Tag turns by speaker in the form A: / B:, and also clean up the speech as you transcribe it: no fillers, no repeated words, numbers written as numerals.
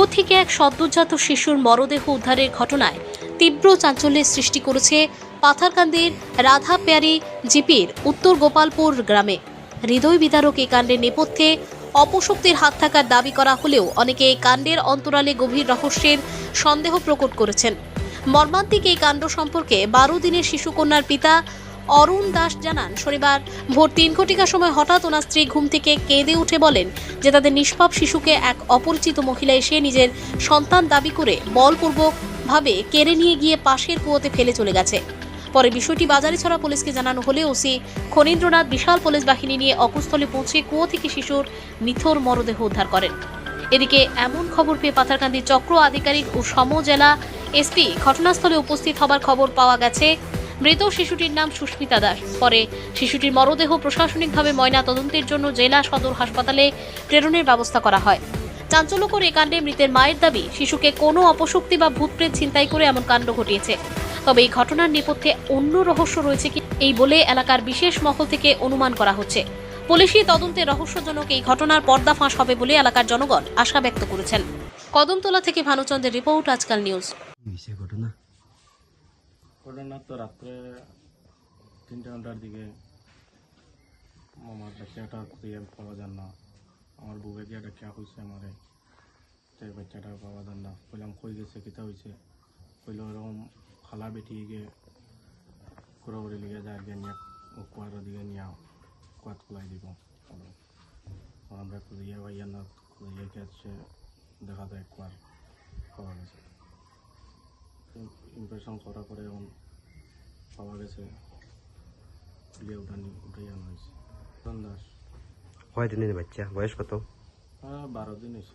A: কুয়ো থেকে এক সদ্যোজাত শিশুর মরদেহ উদ্ধারের ঘটনায় তীব্র চাঞ্চল্যের সৃষ্টি করেছে পাথারকান্দির রাধা পেয়ারি জিপির উত্তর গোপালপুর গ্রামে। হৃদয় বিদারক এই কাণ্ডের নেপথ্যে অপশক্তির হাত থাকার দাবি করা হলেও অনেকে এই কাণ্ডের অন্তরালে গভীর রহস্যের সন্দেহ প্রকট করেছেন। মর্মান্তিক এই কাণ্ড সম্পর্কে 12 দিনের শিশুকন্যার পিতা অরুণ দাস জানান, শনিবার ভোর 3 ঘটিকার সময় হঠাৎ ওনার স্ত্রী ঘুম থেকে কেঁদে উঠে বলেন যে তাদের নিষ্পাপ শিশুকে এক অপরিচিত মহিলা এসে নিজের সন্তান দাবি করে বলপূর্বক ভাবে কেড়ে নিয়ে গিয়ে পাশের কুয়োতে ফেলে চলে গেছে। পরে বিষয়টি বাজারিছড়া পুলিশকে জানানো হলে ওসি খনীন্দ্রনাথ বিশাল পুলিশ বাহিনী নিয়ে অকুস্থলে পৌঁছে কুয়ো থেকে শিশুর নিথর মরদেহ উদ্ধার করেন। এদিকে এমন খবর পেয়ে পাথারকান্দি চক্র আধিকারিক ও সমজেলা এসপি ঘটনাস্থলে উপস্থিত হবার খবর পাওয়া গেছে। মৃত শিশুটির নাম সুস্মিতা দাস। পরে শিশুটির মরদেহ প্রশাসনিকভাবে ময়না তদন্তের জন্য জেলা সদর হাসপাতালে প্রেরণের ব্যবস্থা করা হয়। চাঞ্চল্যকর এই কাণ্ডে মৃতের মায়ের দাবি, শিশুকে কোনো অপশক্তি বা ভূতপ্রেত ছিনতাই করে এমন কাণ্ড ঘটিয়েছে। তবে এই ঘটনার নেপথ্যে অন্য রহস্য রয়েছে কি এই বলে এলাকার বিশেষ মহল থেকে অনুমান করা হচ্ছে। পুলিশি তদন্তে রহস্যজনক এই ঘটনার পর্দাফাঁস হবে বলে এলাকার জনগণ আশা ব্যক্ত করেছেন। কদমতলা থেকে ভানুচন্দ্রের রিপোর্ট, আজকাল নিউজ।
B: ঘটনা তো রাত্রে 3টা ঘন্টার দিকে আমার বাচ্চাটা খুঁজে পাওয়া যান না। আমার বুকে গিয়ে ডাকিয়া হয়েছে আমারে, সেই বাচ্চাটা পাওয়া যান না। কইলাম কই গেছে, কিতা হয়েছে? কইল এরকম খালা বেটি গিয়ে ঘুরাঘুরি লিগে যায় গিয়ে নিয়ে কুয়ার দিকে নিয়ে কুয়াত খোলাই দিব। আমরা খুঁজিয়ে পাইয়া না, খুঁজিয়ে গেছে দেখা যায় কুয়ার পাওয়া গেছে। ইমপ্রেশন করার পরে এখন পাওয়া গেছে, তুলে উঠাই আনা হয়েছে। দাস
C: কয়দিনের বাচ্চা, বয়স কত?
B: 12 দিন হয়েছে।